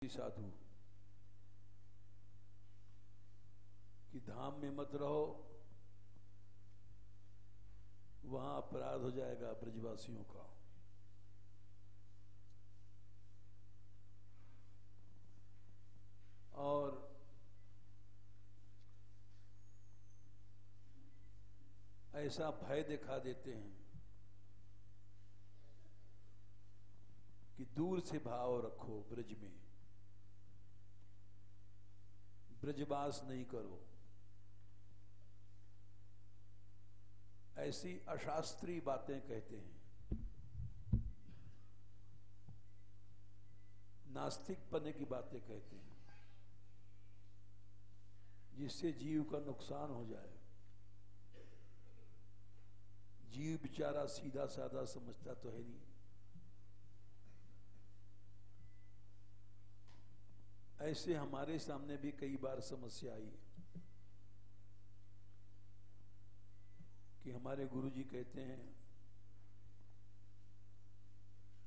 साधु कि धाम में मत रहो, वहां अपराध हो जाएगा ब्रजवासियों का। और ऐसा भय दिखा देते हैं कि दूर से भाव रखो, ब्रज में ब्रजवास नहीं करो। ऐसी अशास्त्रीय बातें कहते हैं, नास्तिक पने की बातें कहते हैं, जिससे जीव का नुकसान हो जाए। जीव बेचारा सीधा साधा समझता तो है नहीं। ऐसे हमारे सामने भी कई बार समस्या आई कि हमारे गुरुजी कहते हैं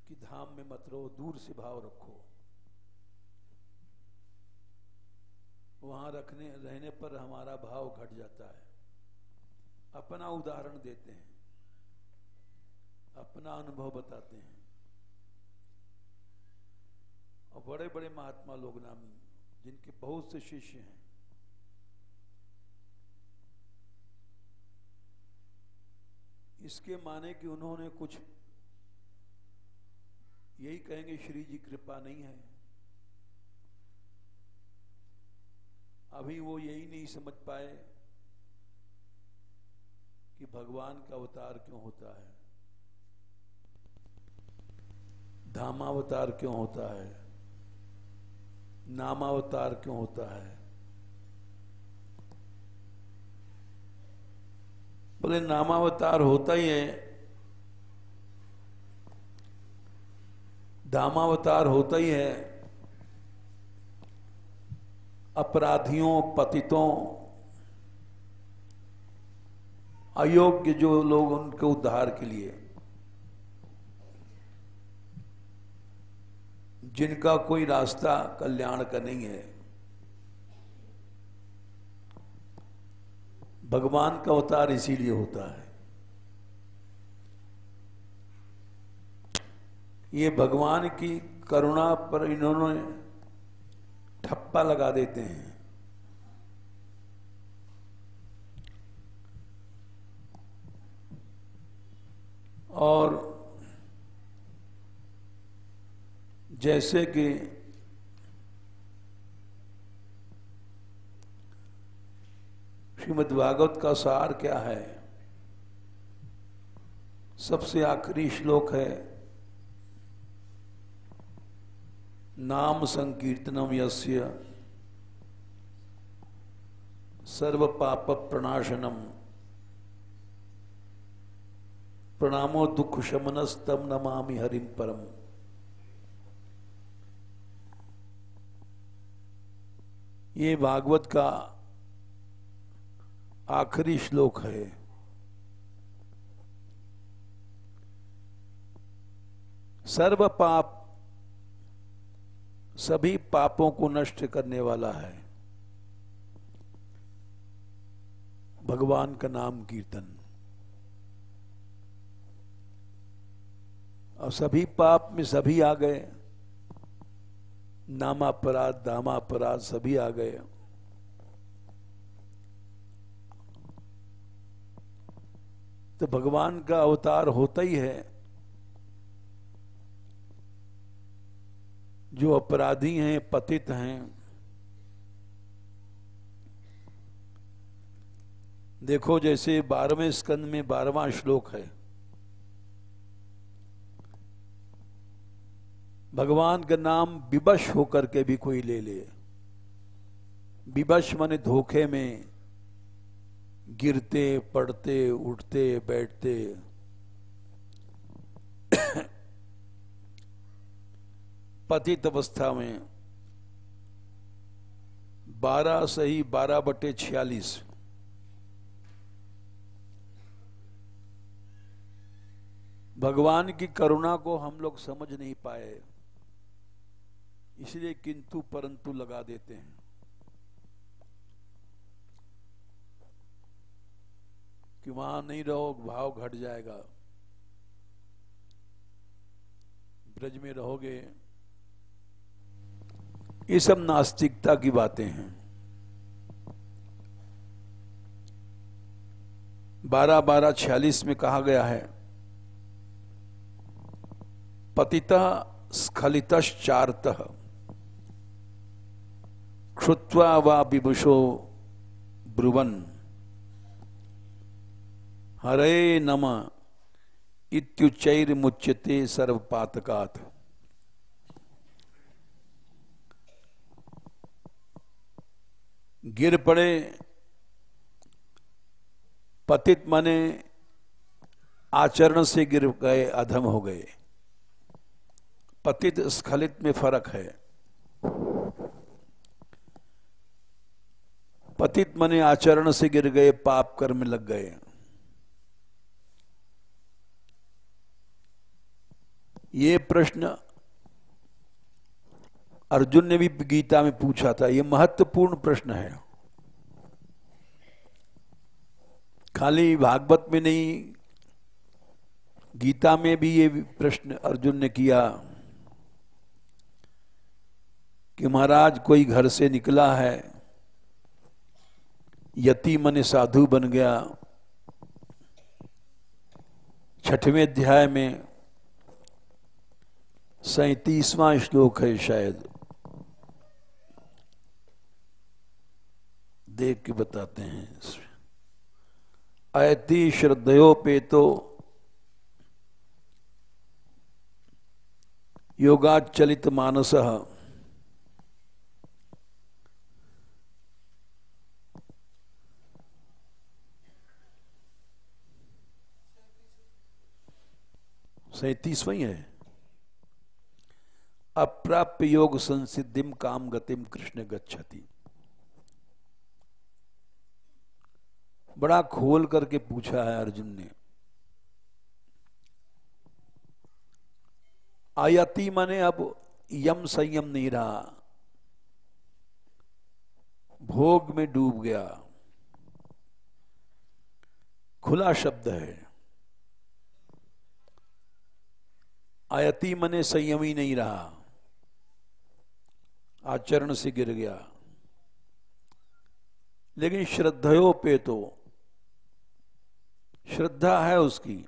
कि धाम में मत रहो, दूर से भाव रखो। वहां रहने पर हमारा भाव घट जाता है। अपना उदाहरण देते हैं, अपना अनुभव बताते हैं। और बड़े बड़े महात्मा लोग नामी, जिनके बहुत से शिष्य हैं, इसके माने कि उन्होंने कुछ यही कहेंगे श्री जी कृपा नहीं है। अभी वो यही नहीं समझ पाए कि भगवान का अवतार क्यों होता है, धामावतार क्यों होता है, नामावतार क्यों होता है। बोले नामावतार होता ही है, धामावतार होता ही है अपराधियों, पतितों, अयोग्य जो लोग, उनके उद्धार के लिए, जिनका कोई रास्ता कल्याण का नहीं है। भगवान का अवतार इसीलिए होता है। ये भगवान की करुणा पर इन्होंने ठप्पा लगा देते हैं। और जैसे कि श्रीमद् भागवत का सार क्या है, सबसे आखिरी श्लोक है, नाम संकीर्तनम यस्य सर्व पाप प्रणाशनम प्रणामो दुख शमनस्तम नमामि हरिम परम। ये भागवत का आखिरी श्लोक है। सर्व पाप, सभी पापों को नष्ट करने वाला है भगवान का नाम कीर्तन। और सभी पाप में सभी आ गए, नामापराध, दामापराध सभी आ गए। तो भगवान का अवतार होता ही है। जो अपराधी हैं, पतित हैं, देखो जैसे 12वें स्कंद में 12वां श्लोक है, भगवान का नाम विवश होकर के भी कोई ले ले, विवश माने धोखे में, गिरते पड़ते उठते बैठते, पतित अवस्था में, 12 सही 12/46। भगवान की करुणा को हम लोग समझ नहीं पाए। इसलिए किंतु परंतु लगा देते हैं। कि वहां नहीं रहो, भाव घट जाएगा, ब्रज में रहोगे। ये सब नास्तिकता की बातें हैं। 12:46 में कहा गया है, पतितः स्खलितश्चार्तः क्षुत्वा वा विभुषो ब्रुवन् हरे नमः इत्युच्चैर्मुच्यते सर्वपातकात्। गिर पड़े, पतित माने आचरण से गिर गए, अधम हो गए। पतित स्खलित में फर्क है। पतित माने आचरण से गिर गए, पाप कर्म लग गए। ये प्रश्न अर्जुन ने भी गीता में पूछा था। ये महत्वपूर्ण प्रश्न है, खाली भागवत में नहीं, गीता में भी ये प्रश्न अर्जुन ने किया कि महाराज कोई घर से निकला है, यति मन साधु बन गया। 6वें अध्याय में 37वां श्लोक है शायद, देख के बताते हैं। अयति श्रद्धयोपेतो योगाचलित मानसः सैंतीसवां है। अप्राप्य योग संसिद्धिम काम गतिम कृष्ण गच्छति। बड़ा खोल करके पूछा है अर्जुन ने। आयति माने अब यम संयम नहीं रहा, भोग में डूब गया, खुला शब्द है। आयति माने संयमी नहीं रहा, आचरण से गिर गया। लेकिन श्रद्धयो पे तो श्रद्धा है उसकी।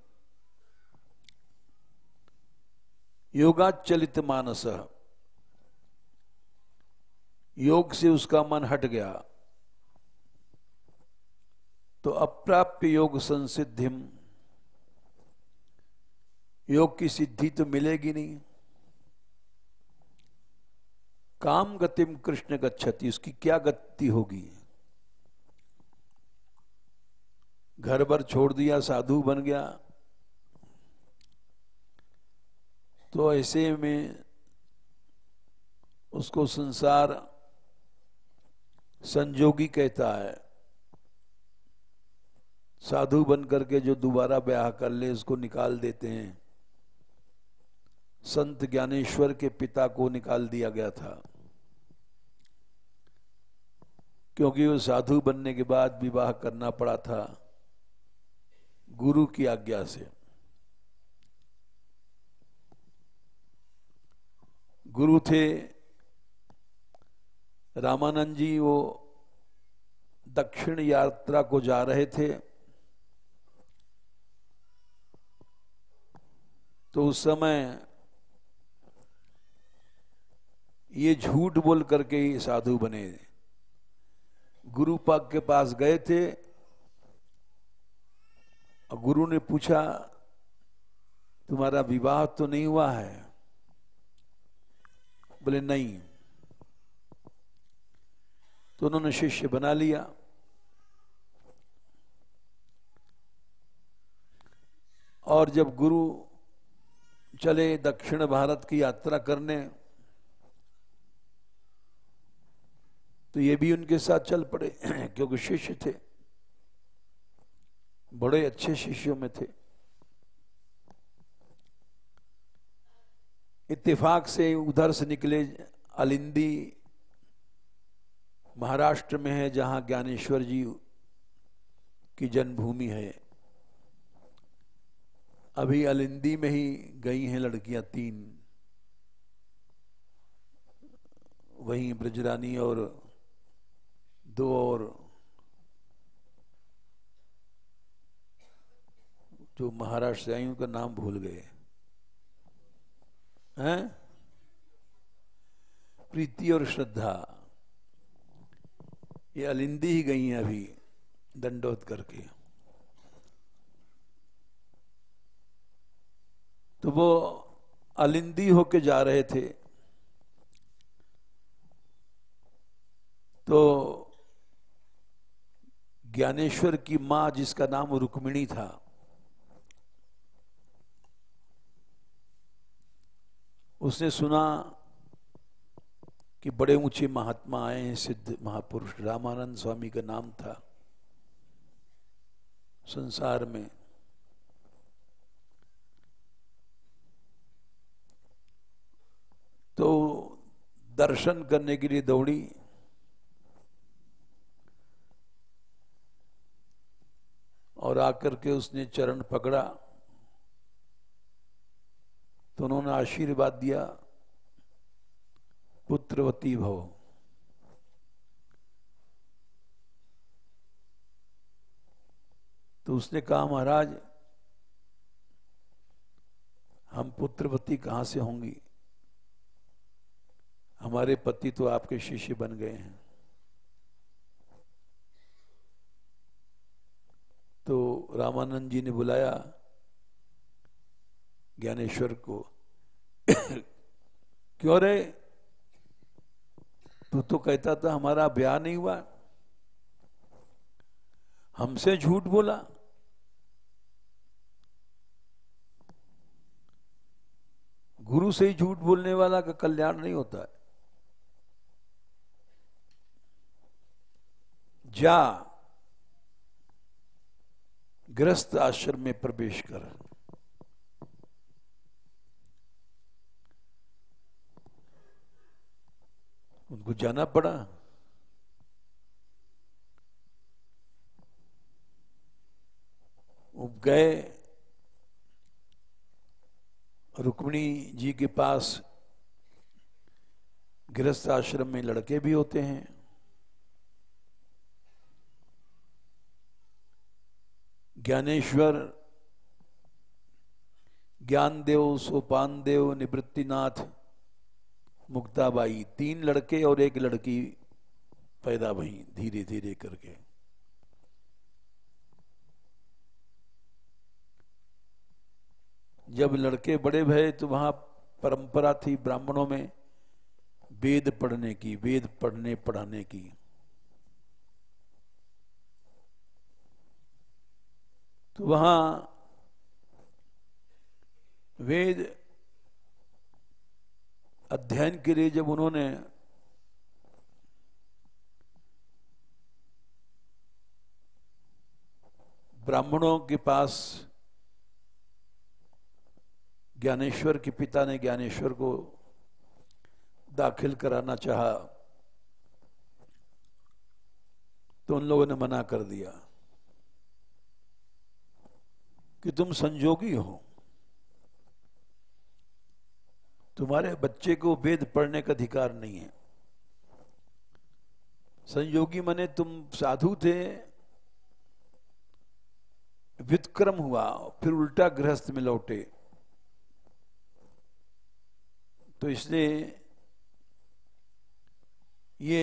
योगाचलित मानस, योग से उसका मन हट गया, तो अप्राप्य योग संसिद्धिम, योग की सिद्धि तो मिलेगी नहीं। काम गतिम कृष्ण गच्छति, उसकी क्या गति होगी। घर भर छोड़ दिया, साधु बन गया, तो ऐसे में उसको संसार संजोगी कहता है। साधु बन करके जो दोबारा ब्याह कर ले उसको निकाल देते हैं। संत ज्ञानेश्वर के पिता को निकाल दिया गया था, क्योंकि वो साधु बनने के बाद विवाह करना पड़ा था गुरु की आज्ञा से। गुरु थे रामानंद जी, वो दक्षिण यात्रा को जा रहे थे, तो उस समय ये झूठ बोल करके ही साधु बने। गुरु पाक के पास गए थे और गुरु ने पूछा, तुम्हारा विवाह तो नहीं हुआ है? बोले नहीं। तो उन्होंने शिष्य बना लिया। और जब गुरु चले दक्षिण भारत की यात्रा करने, तो ये भी उनके साथ चल पड़े, क्योंकि शिष्य थे, बड़े अच्छे शिष्यों में थे। इत्तेफाक से उधर से निकले, अलिंदी महाराष्ट्र में है, जहां ज्ञानेश्वर जी की जन्मभूमि है। अभी अलिंदी में ही गई हैं लड़कियां 3, वहीं ब्रजरानी और 2 और जो महाराष्ट्र से आई उनका नाम भूल गए हैं, प्रीति और श्रद्धा, ये अलिंदी ही गई हैं अभी दंडोत करके। तो वो अलिंदी होके जा रहे थे, तो ज्ञानेश्वर की मां, जिसका नाम रुक्मिणी था, उसने सुना कि बड़े ऊंचे महात्मा आए हैं, सिद्ध महापुरुष, रामानंद स्वामी का नाम था संसार में। तो दर्शन करने के लिए दौड़ी। और आकर के उसने चरण पकड़ा तो उन्होंने आशीर्वाद दिया, पुत्रवती भव। तो उसने कहा, महाराज हम पुत्रवती कहां से होंगी, हमारे पति तो आपके शिष्य बन गए हैं। तो रामानंद जी ने बुलाया ज्ञानेश्वर को। क्यों रे, तू तो कहता था हमारा ब्याह नहीं हुआ, हमसे झूठ बोला। गुरु से ही झूठ बोलने वाला का कल्याण नहीं होता है। जा गृहस्थ आश्रम में प्रवेश कर। उनको जाना पड़ा। वो गए रुक्मिणी जी के पास। गृहस्थ आश्रम में लड़के भी होते हैं। ज्ञानेश्वर, ज्ञानदेव, सोपानदेव, निवृत्तिनाथ, मुक्ताबाई, 3 लड़के और 1 लड़की पैदा भई धीरे धीरे करके। जब लड़के बड़े भये तो वहां परंपरा थी ब्राह्मणों में वेद पढ़ने की, वेद पढ़ने पढ़ाने की। तो वहां वेद अध्ययन के लिए जब उन्होंने ब्राह्मणों के पास, ज्ञानेश्वर के पिता ने ज्ञानेश्वर को दाखिल कराना चाहा तो उन लोगों ने मना कर दिया कि तुम संजोगी हो, तुम्हारे बच्चे को वेद पढ़ने का अधिकार नहीं है। संयोगी माने तुम साधु थे, व्युत्क्रम हुआ, फिर उल्टा गृहस्थ में लौटे, तो इसलिए ये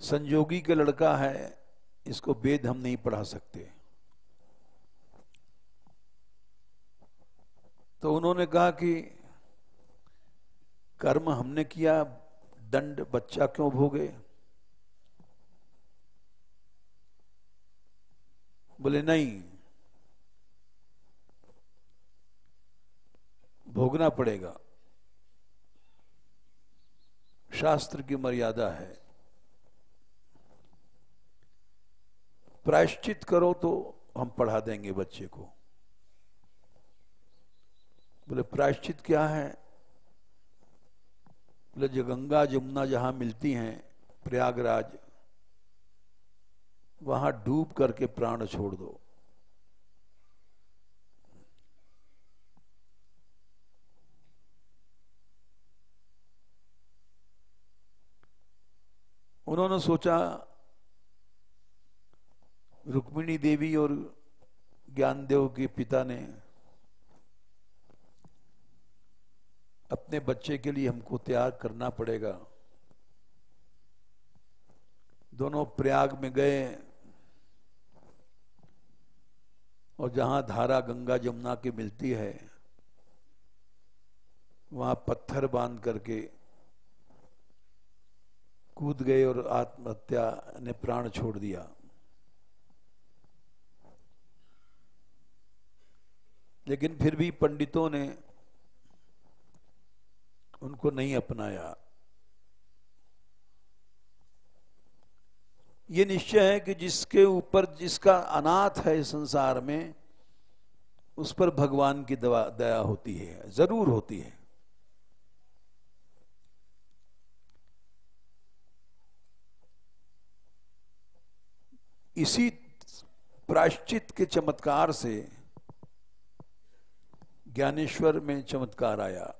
संयोगी का लड़का है, इसको वेद हम नहीं पढ़ा सकते। तो उन्होंने कहा कि कर्म हमने किया, दंड बच्चा क्यों भोगे। बोले नहीं, भोगना पड़ेगा, शास्त्र की मर्यादा है। प्रायश्चित करो तो हम पढ़ा देंगे बच्चे को। बोले प्रायश्चित क्या है। बोले जो गंगा जमुना जहां मिलती हैं प्रयागराज, वहां डूब करके प्राण छोड़ दो। उन्होंने सोचा, रुक्मिणी देवी और ज्ञानदेव के पिता ने, अपने बच्चे के लिए हमको त्याग करना पड़ेगा। दोनों प्रयाग में गए और जहां धारा गंगा जमुना की मिलती है वहां पत्थर बांध करके कूद गए और आत्महत्या ने प्राण छोड़ दिया। लेकिन फिर भी पंडितों ने उनको नहीं अपनाया। ये निश्चय है कि जिसके ऊपर, जिसका अनाथ है संसार में, उस पर भगवान की दया होती है, जरूर होती है। इसी प्रायश्चित के चमत्कार से ज्ञानेश्वर में चमत्कार आया।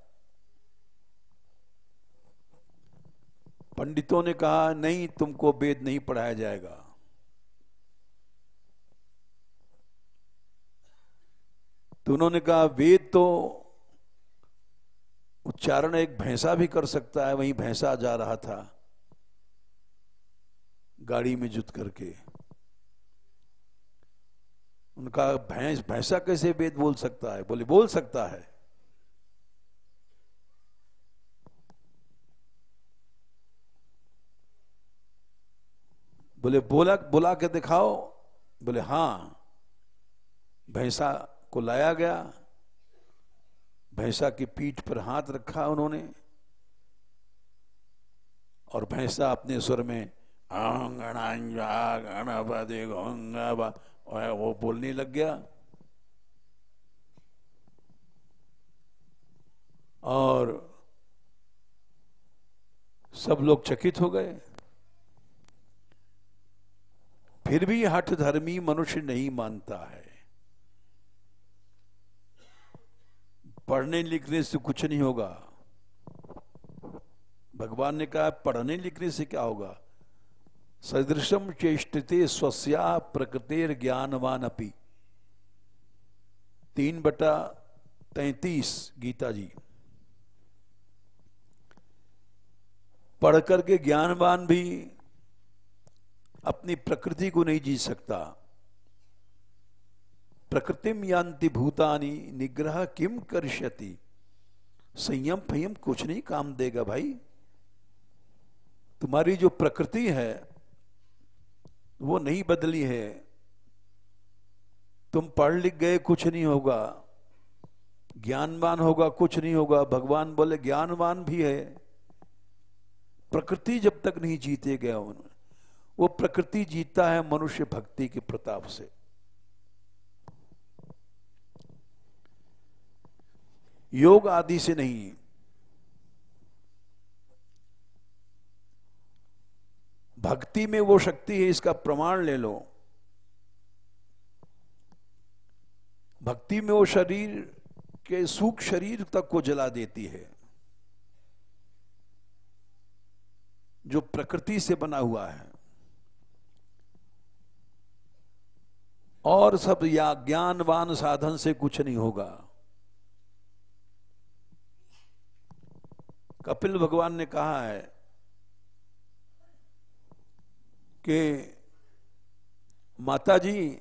पंडितों ने कहा नहीं, तुमको वेद नहीं पढ़ाया जाएगा। तो उन्होंने कहा वेद तो उच्चारण एक भैंसा भी कर सकता है। वहीं भैंसा जा रहा था गाड़ी में जुत करके। उनका भैंसा कैसे वेद बोल सकता है? बोले बोल सकता है। बोले बुला के दिखाओ। बोले हाँ। भैंसा को लाया गया, भैंसा की पीठ पर हाथ रखा उन्होंने और भैंसा अपने स्वर में वो बोलने लग गया। और सब लोग चकित हो गए। फिर भी हठ धर्मी मनुष्य नहीं मानता है। पढ़ने लिखने से कुछ नहीं होगा। भगवान ने कहा पढ़ने लिखने से क्या होगा? सदृशम चेष्टते स्वस्या प्रकृतिर ज्ञानवान अपि। 3/33 गीता जी। पढ़ करके ज्ञानवान भी अपनी प्रकृति को नहीं जी सकता। प्रकृतिम यान्ति भूतानि निग्रह किम करिष्यति। संयम फयम कुछ नहीं काम देगा भाई। तुम्हारी जो प्रकृति है वो नहीं बदली है। तुम पढ़ लिख गए कुछ नहीं होगा, ज्ञानवान होगा कुछ नहीं होगा। भगवान बोले ज्ञानवान भी है। प्रकृति जब तक नहीं जीते गया, वो प्रकृति जीता है मनुष्य भक्ति के प्रताप से। योग आदि से नहीं। भक्ति में वो शक्ति है, इसका प्रमाण ले लो। भक्ति में वो शरीर के सूक्ष्म शरीर तक को जला देती है, जो प्रकृति से बना हुआ है। और सब या ज्ञानवान साधन से कुछ नहीं होगा। कपिल भगवान ने कहा है कि माता जी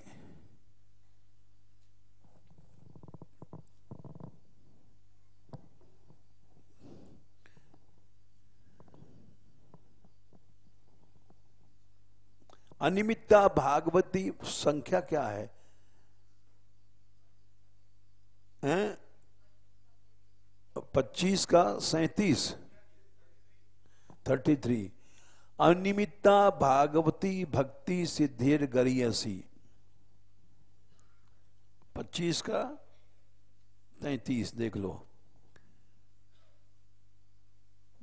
अनिमित्ता भागवती संख्या क्या है? 25 का 37 33। अनिमित्ता भागवती भक्ति सिद्धिर गरियसी। 25 का 33 देख लो।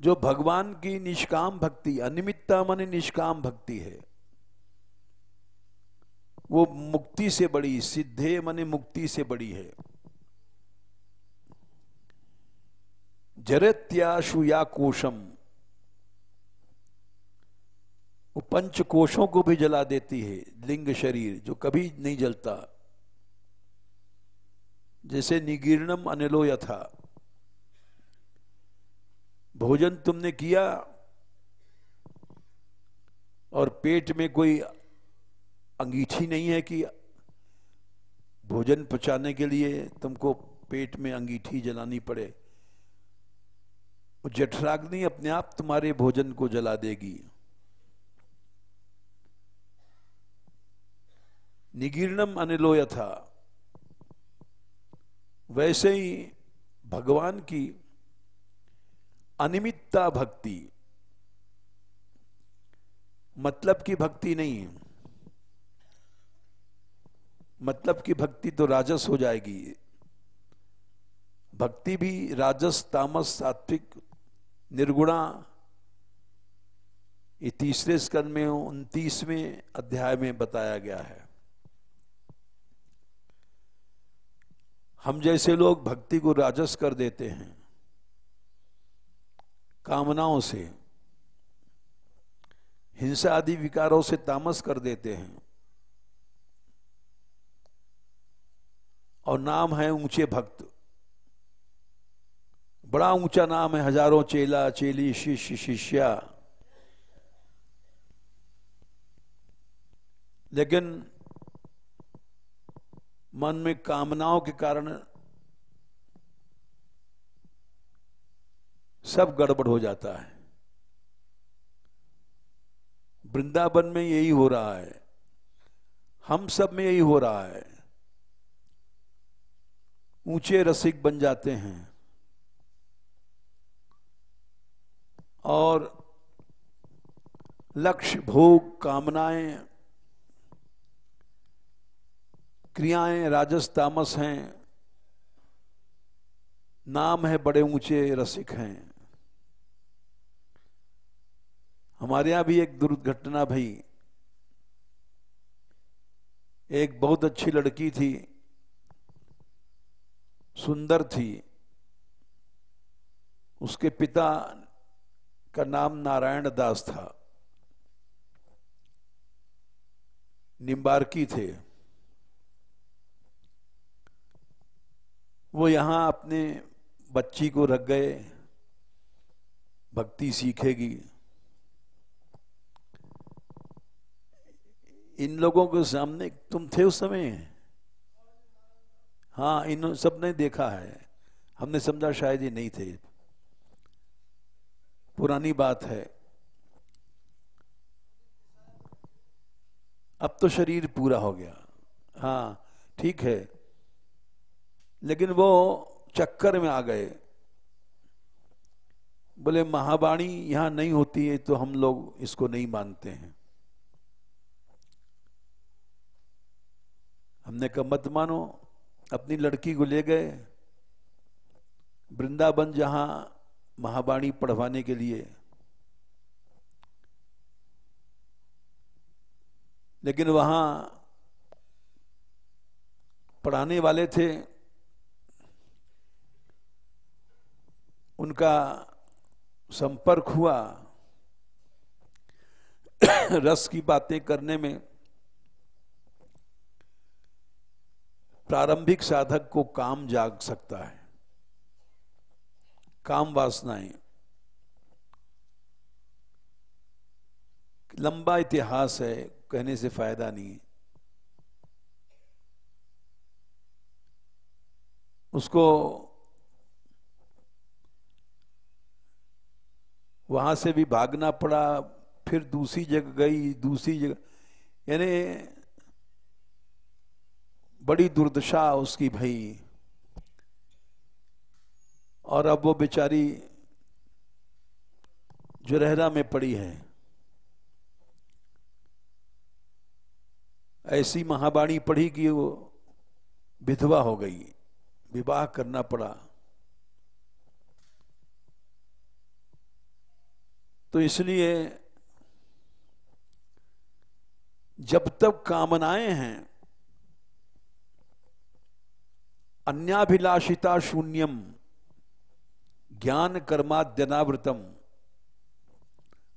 जो भगवान की निष्काम भक्ति, अनिमित्ता माने निष्काम भक्ति है, वो मुक्ति से बड़ी, सिद्धे माने मुक्ति से बड़ी है। जरत्याशु या कोशम, वो पंच कोशों को भी जला देती है, लिंग शरीर जो कभी नहीं जलता। जैसे निगीर्णम अनिलो यथा, भोजन तुमने किया और पेट में कोई अंगीठी नहीं है कि भोजन पचाने के लिए तुमको पेट में अंगीठी जलानी पड़े, वो जठराग्नि अपने आप तुम्हारे भोजन को जला देगी। निगीर्णम अनिलो यथा, वैसे ही भगवान की अनिमित्ता भक्ति, मतलब की भक्ति नहीं, मतलब की भक्ति तो राजस हो जाएगी। भक्ति भी राजस, तामस, सात्विक, निर्गुणा, ये तीसरे स्कंद में 29वें अध्याय में बताया गया है। हम जैसे लोग भक्ति को राजस कर देते हैं कामनाओं से, हिंसा आदि विकारों से तामस कर देते हैं, और नाम है ऊंचे भक्त, बड़ा ऊंचा नाम है, हजारों चेला चेली शिष्य शिष्या, लेकिन मन में कामनाओं के कारण सब गड़बड़ हो जाता है। वृंदावन में यही हो रहा है, हम सब में यही हो रहा है। ऊंचे रसिक बन जाते हैं और लक्ष्य, भोग, कामनाएं, क्रियाएं राजस तामस हैं, नाम है बड़े ऊंचे रसिक हैं। हमारे यहां भी एक दुर्घटना भई, एक बहुत अच्छी लड़की थी, सुंदर थी, उसके पिता का नाम नारायण दास था, निम्बार्की थे। वो यहां अपने बच्ची को रख गए, भक्ति सीखेगी। इन लोगों के सामने, तुम थे उस समय? हाँ, इन सब ने देखा है, हमने समझा शायद ये नहीं थे, पुरानी बात है। अब तो शरीर पूरा हो गया, हाँ ठीक है, लेकिन वो चक्कर में आ गए। बोले महावाणी यहां नहीं होती है तो हम लोग इसको नहीं मानते हैं। हमने कहा मत मानो। अपनी लड़की को ले गए वृंदावन, जहां महावाणी पढ़वाने के लिए, लेकिन वहां पढ़ाने वाले थे, उनका संपर्क हुआ, रस की बातें करने में प्रारंभिक साधक को काम जाग सकता है, काम वासनाएं। लंबा इतिहास है, कहने से फायदा नहीं। उसको वहां से भी भागना पड़ा, फिर दूसरी जगह गई, दूसरी जगह, यानी बड़ी दुर्दशा उसकी भई। और अब वो बेचारी जुरहरा में पड़ी है। ऐसी महावाणी पढ़ी कि वो विधवा हो गई, विवाह करना पड़ा। तो इसलिए जब तक कामनाएं हैं अन्याभिलाषिता शून्यम ज्ञान कर्माद्यनावृतम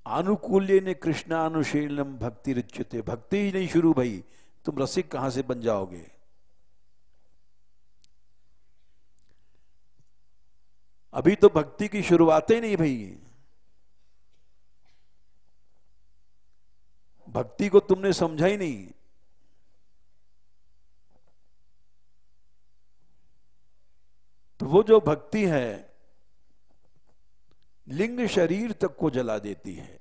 आनुकूल्य ने कृष्णानुशीलम भक्ति रिच्यते। भक्ति ही नहीं शुरू भाई, तुम रसिक कहां से बन जाओगे। अभी तो भक्ति की शुरुआत ही नहीं भाई। भक्ति को तुमने समझा ही नहीं। तो वो जो भक्ति है लिंग शरीर तक को जला देती है।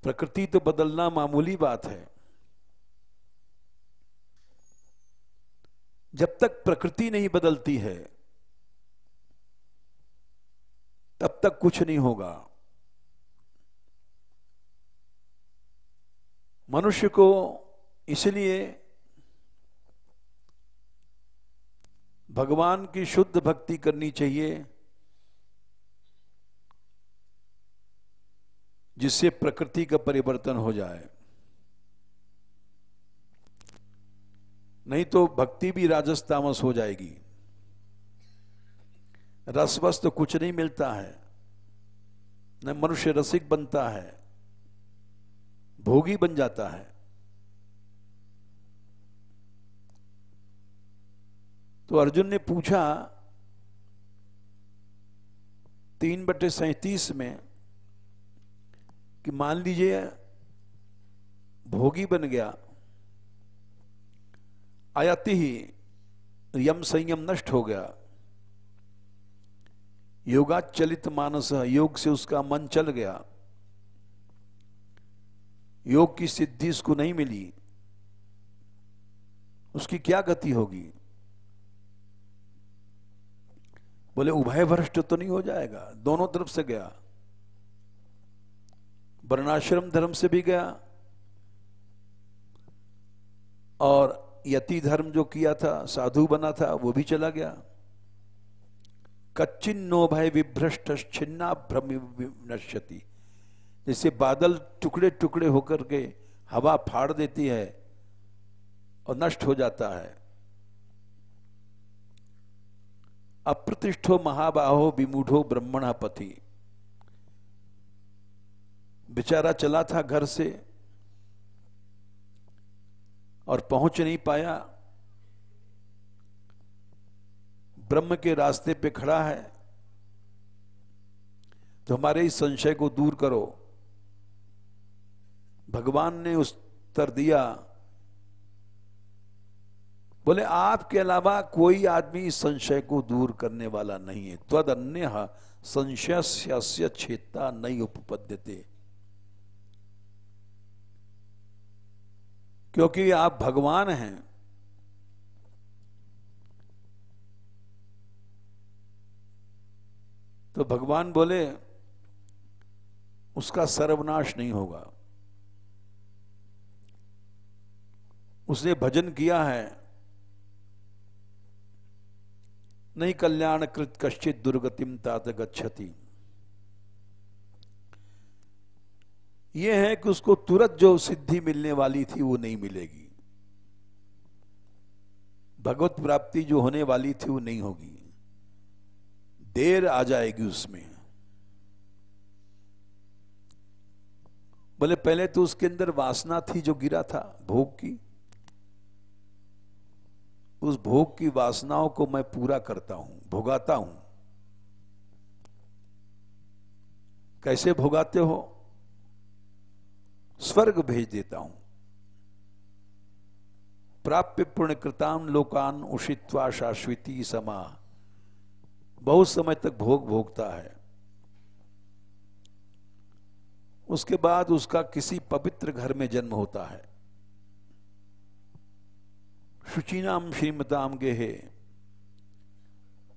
प्रकृति तो बदलना मामूली बात है। जब तक प्रकृति नहीं बदलती है तब तक कुछ नहीं होगा। मनुष्य को इसलिए भगवान की शुद्ध भक्ति करनी चाहिए जिससे प्रकृति का परिवर्तन हो जाए। नहीं तो भक्ति भी राजस तामस हो जाएगी। रसवस तो कुछ नहीं मिलता है, न मनुष्य रसिक बनता है, भोगी बन जाता है। तो अर्जुन ने पूछा 3/37 में कि मान लीजिए भोगी बन गया, आयाति ही यम संयम नष्ट हो गया, योगाचलित मानस, योग से उसका मन चल गया, योग की सिद्धि उसको नहीं मिली, उसकी क्या गति होगी। बोले उभय भ्रष्ट तो नहीं हो जाएगा, दोनों तरफ से गया, वर्णाश्रम धर्म से भी गया और यति धर्म जो किया था, साधु बना था, वो भी चला गया। कच्चिन्नो भय विभ्रष्ट छिन्ना भ्रम नश्यति। जैसे बादल टुकड़े टुकड़े होकर के हवा फाड़ देती है और नष्ट हो जाता है। अप्रतिष्ठो महाबाहो विमूढ़ो ब्रह्मणा पथि। बेचारा चला था घर से और पहुंच नहीं पाया, ब्रह्म के रास्ते पे खड़ा है, तो हमारे इस संशय को दूर करो। भगवान ने उत्तर दिया, बोले आपके अलावा कोई आदमी इस संशय को दूर करने वाला नहीं है। त्वद अन्य संशयस्य छेत्ता नहीं उपपद्यते। क्योंकि आप भगवान हैं, तो भगवान बोले उसका सर्वनाश नहीं होगा। उसने भजन किया है, नहीं कल्याण कृत कश्चित दुर्गतिम तात गच्छति। यह है कि उसको तुरंत जो सिद्धि मिलने वाली थी वो नहीं मिलेगी, भगवत प्राप्ति जो होने वाली थी वो नहीं होगी, देर आ जाएगी उसमें। बोले पहले तो उसके अंदर वासना थी जो गिरा था भोग की, उस भोग की वासनाओं को मैं पूरा करता हूं, भोगाता हूं। कैसे भोगाते हो? स्वर्ग भेज देता हूं। प्राप्य पुण्य कृतान लोकान उषित्वा शाश्वती समा। बहुत समय तक भोग भोगता है, उसके बाद उसका किसी पवित्र घर में जन्म होता है। शुचिनाम श्रीमताम गेहे।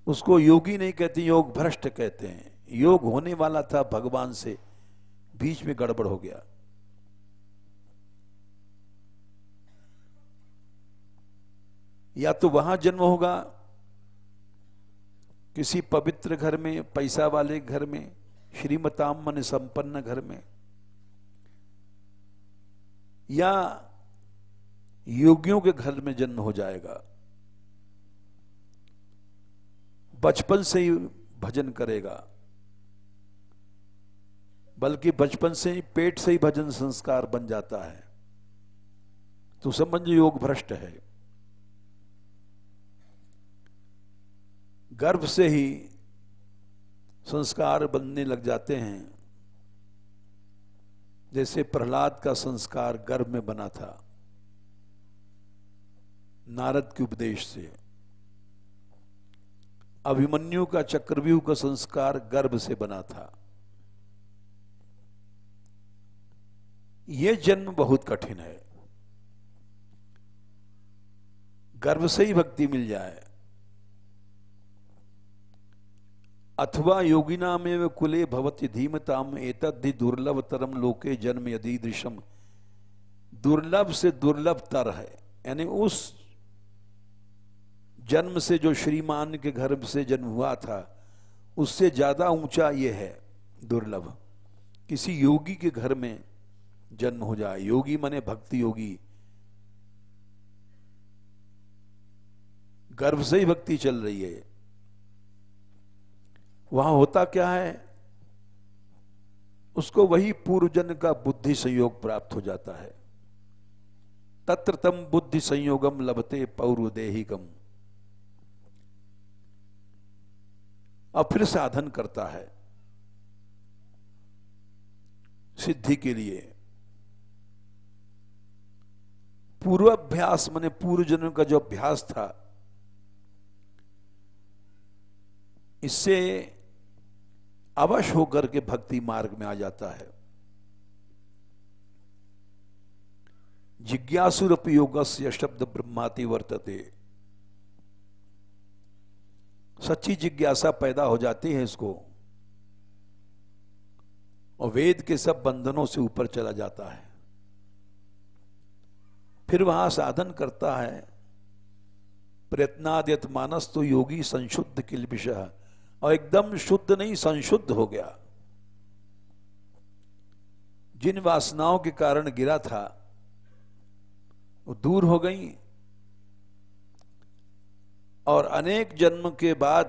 उसको योगी नहीं कहते, योग भ्रष्ट कहते हैं। योग होने वाला था भगवान से, बीच में गड़बड़ हो गया। या तो वहां जन्म होगा किसी पवित्र घर में, पैसा वाले घर में, श्रीमताम मन संपन्न घर में, या योगियों के घर में जन्म हो जाएगा, बचपन से ही भजन करेगा, बल्कि बचपन से ही पेट से ही भजन संस्कार बन जाता है, तो समझ योग भ्रष्ट है। गर्भ से ही संस्कार बनने लग जाते हैं, जैसे प्रहलाद का संस्कार गर्भ में बना था नारद के उपदेश से। अभिमन्यु का चक्रव्यूह का संस्कार गर्भ से बना था। यह जन्म बहुत कठिन है, गर्भ से ही भक्ति मिल जाए। अथवा योगिना में कुले भवति धीमताम एतद्धि दुर्लभ तरम लोके जन्म यदि दृश्यम। दुर्लभ से दुर्लभ तर है, यानी उस जन्म से जो श्रीमान के घर से जन्म हुआ था उससे ज्यादा ऊंचा ये है दुर्लभ। किसी योगी के घर में जन्म हो जाए, योगी माने भक्ति योगी, गर्भ से ही भक्ति चल रही है। वहां होता क्या है, उसको वही पूर्व जन्म का बुद्धि संयोग प्राप्त हो जाता है। तत्र तम बुद्धि संयोगम लभते पौर्वदेहिकम। और फिर साधन करता है सिद्धि के लिए। पूर्वाभ्यास माने पूर्व जन्म का जो अभ्यास था, इससे अवश्य होकर के भक्ति मार्ग में आ जाता है। जिज्ञासुरपि योगस्य शब्द ब्रह्माति वर्तते। सच्ची जिज्ञासा पैदा हो जाती है इसको, और वेद के सब बंधनों से ऊपर चला जाता है। फिर वहां साधन करता है। प्रयत्नाद्यत मानस तो योगी संशुद्ध किल्बिषः, और एकदम शुद्ध नहीं संशुद्ध हो गया। जिन वासनाओं के कारण गिरा था वो दूर हो गई, और अनेक जन्म के बाद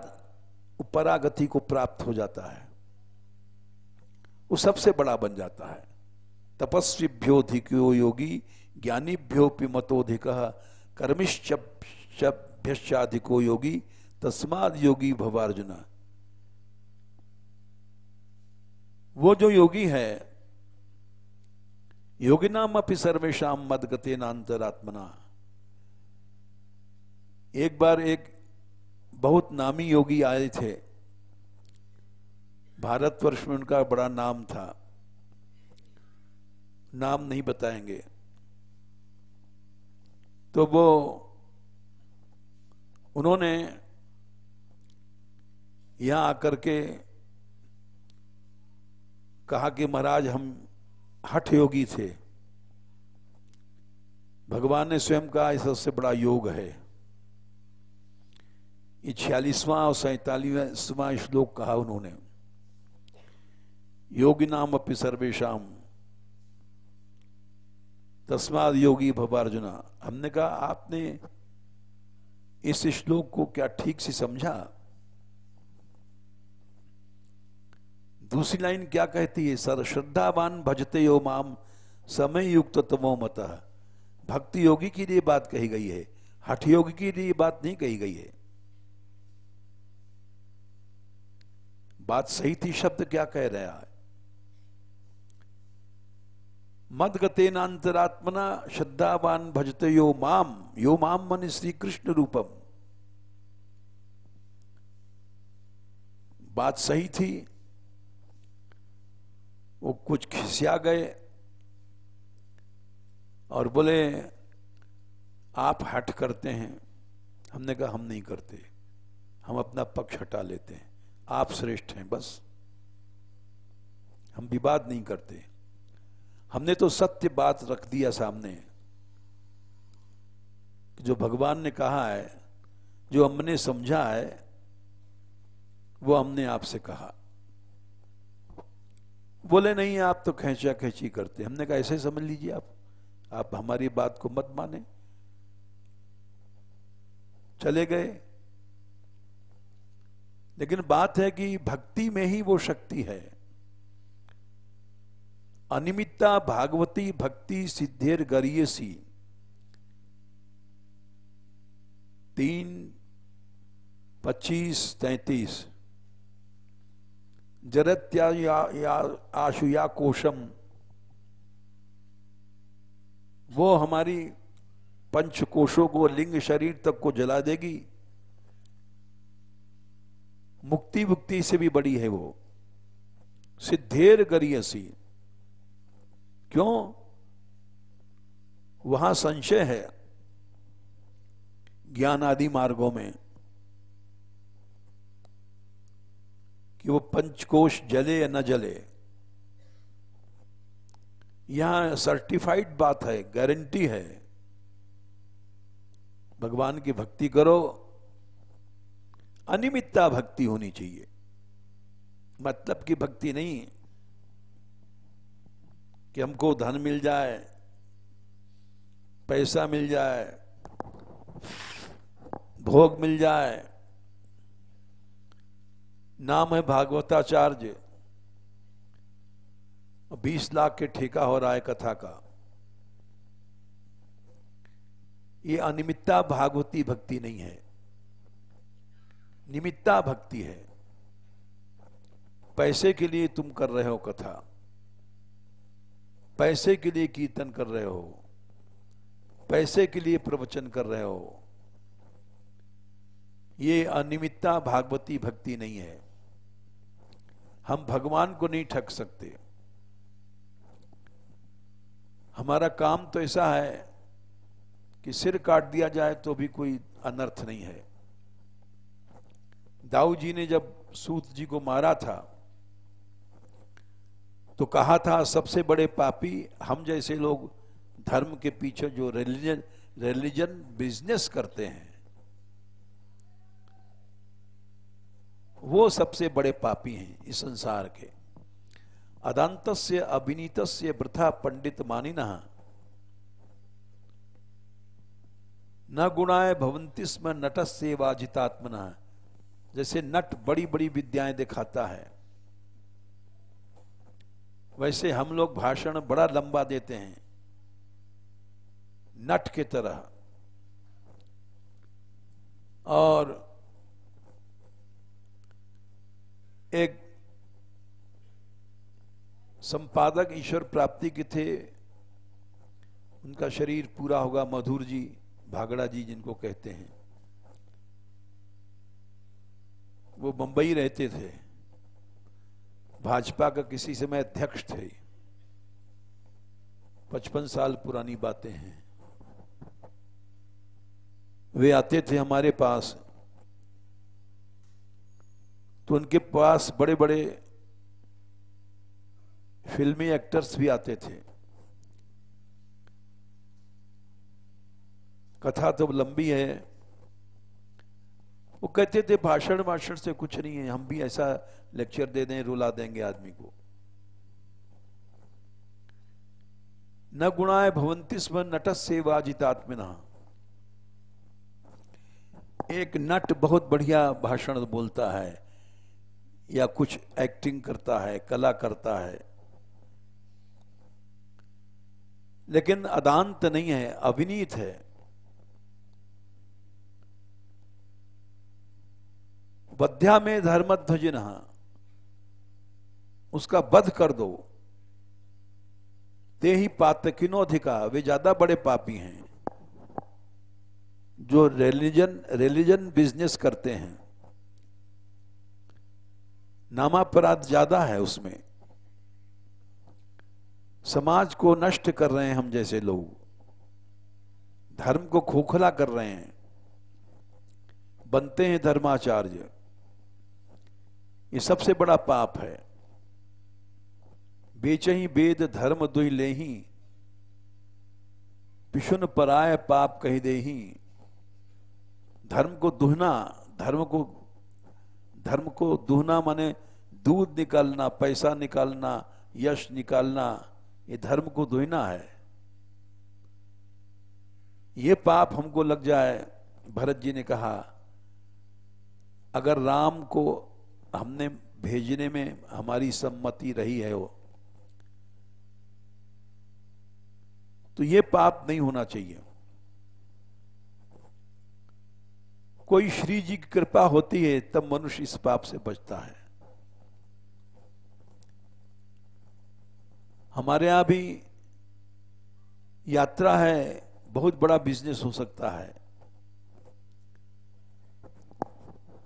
परागति को प्राप्त हो जाता है। वो सबसे बड़ा बन जाता है। तपस्विभ्योधिको योगी ज्ञानीभ्योपि मतोधिकः कर्मिष्ठभ्यश्चाधिको योगी तस्माद् योगी भवार्जुन। वो जो योगी है, योगिनाम अपि सर्वेषां मद्गतेन अंतरात्मना। एक बार एक बहुत नामी योगी आए थे, भारतवर्ष में उनका बड़ा नाम था, नाम नहीं बताएंगे। तो वो उन्होंने यहां आकर के कहा कि महाराज हम हठ योगी थे, भगवान ने स्वयं कहा इस सबसे बड़ा योग है। ये 46वां और 47वां श्लोक कहा उन्होंने, योगिनाम अपि सर्वेषां तस्माद् योगी भवार्जुन। हमने कहा आपने इस श्लोक को क्या ठीक से समझा? दूसरी लाइन क्या कहती है? सर श्रद्धावान भजते यो माम समय युक्त तमो मतः। भक्ति योगी के लिए बात कही गई है, हठ योगी के लिए बात नहीं कही गई है। बात सही थी, शब्द क्या कह रहा है? मद्गतेनांतरात्मना श्रद्धावान भजते यो माम मन श्री कृष्ण रूपम। बात सही थी। वो कुछ खिसिया गए और बोले आप हठ करते हैं। हमने कहा हम नहीं करते, हम अपना पक्ष हटा लेते हैं, आप श्रेष्ठ हैं, बस हम विवाद नहीं करते। हमने तो सत्य बात रख दिया सामने, जो भगवान ने कहा है, जो हमने समझा है वो हमने आपसे कहा। बोले नहीं आप तो खींचा खींची करते। हमने कहा ऐसे समझ लीजिए आप हमारी बात को मत माने। चले गए। लेकिन बात है कि भक्ति में ही वो शक्ति है। अनिमित्ता भागवती भक्ति सिद्धेर गरीयसी 3:25-33 जरत्या आशुया कोशम, वो हमारी पंच कोशों को, लिंग शरीर तक को जला देगी। मुक्ति मुक्ति से भी बड़ी है वो। सिद्धेर गरीयसी, क्यों? वहां संशय है ज्ञान आदि मार्गों में कि वो पंचकोश जले या न जले। यहां सर्टिफाइड बात है, गारंटी है। भगवान की भक्ति करो, अनिमित्ता भक्ति होनी चाहिए। मतलब की भक्ति नहीं कि हमको धन मिल जाए, पैसा मिल जाए, भोग मिल जाए, नाम है भागवताचार्य, 20 लाख के ठेका हो रहा है कथा का। ये अनिमित्ता भागवती भक्ति नहीं है, निमित्ता भक्ति है। पैसे के लिए तुम कर रहे हो कथा, पैसे के लिए कीर्तन कर रहे हो, पैसे के लिए प्रवचन कर रहे हो, ये अनिमित्ता भागवती भक्ति नहीं है। हम भगवान को नहीं ठग सकते। हमारा काम तो ऐसा है कि सिर काट दिया जाए तो भी कोई अनर्थ नहीं है। दाऊ जी ने जब सूत जी को मारा था तो कहा था सबसे बड़े पापी हम जैसे लोग, धर्म के पीछे जो रिलीजन बिजनेस करते हैं, वो सबसे बड़े पापी हैं इस संसार के। अदांतस्य अभिनीतस्य वृथा पंडित मानिनः न गुणाय भवन्ति स्म नटस्य वाजितात्मनः। जैसे नट बड़ी बड़ी विद्याएं दिखाता है, वैसे हम लोग भाषण बड़ा लंबा देते हैं नट के तरह। और एक संपादक ईश्वर प्राप्ति के थे, उनका शरीर पूरा होगा, मधुर जी, भागड़ा जी जिनको कहते हैं, वो मुंबई रहते थे, भाजपा का किसी समय अध्यक्ष थे। 55 साल पुरानी बातें हैं। वे आते थे हमारे पास, तो उनके पास बड़े बड़े फिल्मी एक्टर्स भी आते थे। कथा तो लंबी है। वो कहते थे भाषण से कुछ नहीं है, हम भी ऐसा लेक्चर दे दें, रुला देंगे आदमी को। न गुणाय भवन्ति स्म नटस्य वाजितात्मनः। एक नट बहुत बढ़िया भाषण बोलता है या कुछ एक्टिंग करता है, कला करता है, लेकिन अदांत नहीं है, अविनीत है। वध्या में धर्मध्वजिनः, उसका वध कर दो। ते ही पातकिनोधिका, वे ज्यादा बड़े पापी हैं जो रिलीजन बिजनेस करते हैं। नामापराध ज्यादा है उसमें। समाज को नष्ट कर रहे हैं हम जैसे लोग, धर्म को खोखला कर रहे हैं, बनते हैं धर्माचार्य। ये सबसे बड़ा पाप है। बेचही वेद धर्म दुहि लेही, पिशुन पराय पाप कही देही। धर्म को दुहना, धर्म को दुहना माने दूध निकालना, पैसा निकालना, यश निकालना, ये धर्म को धोना है। ये पाप हमको लग जाए, भरत जी ने कहा, अगर राम को हमने भेजने में हमारी सम्मति रही है वो, तो ये पाप नहीं होना चाहिए। कोई श्री जी की कृपा होती है तब मनुष्य इस पाप से बचता है। हमारे यहां भी यात्रा है, बहुत बड़ा बिजनेस हो सकता है,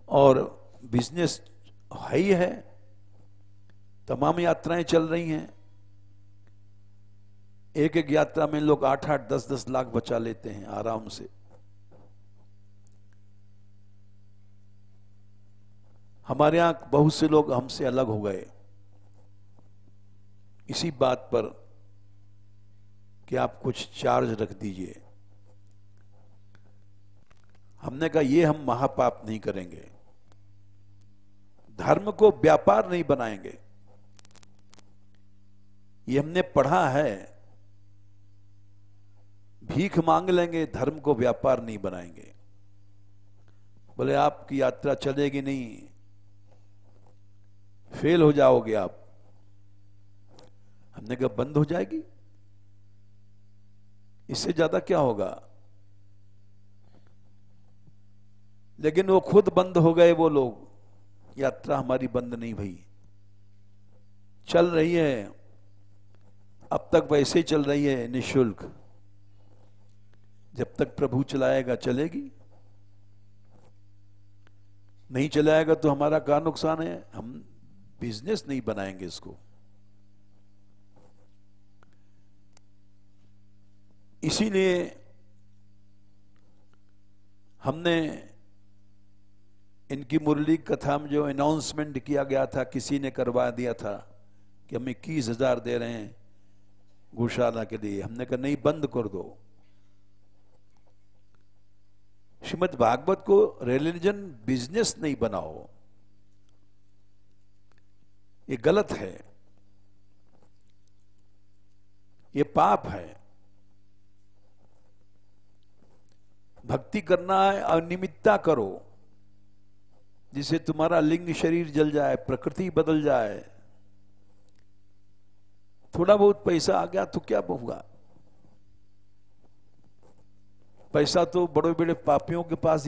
और बिजनेस है ही है, तमाम यात्राएं चल रही हैं। एक एक यात्रा में लोग 8-8, 10-10 लाख बचा लेते हैं आराम से। हमारे यहां बहुत से लोग हमसे अलग हो गए इसी बात पर कि आप कुछ चार्ज रख दीजिए। हमने कहा ये हम महापाप नहीं करेंगे, धर्म को व्यापार नहीं बनाएंगे। ये हमने पढ़ा है, भीख मांग लेंगे, धर्म को व्यापार नहीं बनाएंगे। बोले आपकी यात्रा चलेगी नहीं, फेल हो जाओगे आप। हमने कहा बंद हो जाएगी, इससे ज्यादा क्या होगा। लेकिन वो खुद बंद हो गए वो लोग, यात्रा हमारी बंद नहीं भई, चल रही है अब तक, वैसे ही चल रही है निःशुल्क। जब तक प्रभु चलाएगा चलेगी, नहीं चलाएगा तो हमारा क्या नुकसान है। हम बिजनेस नहीं बनाएंगे इसको। इसीलिए हमने इनकी मुरली कथा में जो अनाउंसमेंट किया गया था, किसी ने करवा दिया था कि हम 21,000 दे रहे हैं गौशाला के लिए। हमने कहा नहीं, बंद कर दो। श्रीमद् भागवत को रिलीजन बिजनेस नहीं बनाओ, ये गलत है, ये पाप है। भक्ति करना है, अनिमित्ता करो, जिससे तुम्हारा लिंग शरीर जल जाए, प्रकृति बदल जाए। थोड़ा बहुत पैसा आ गया तो क्या होगा। पैसा तो बड़े बड़े पापियों के पास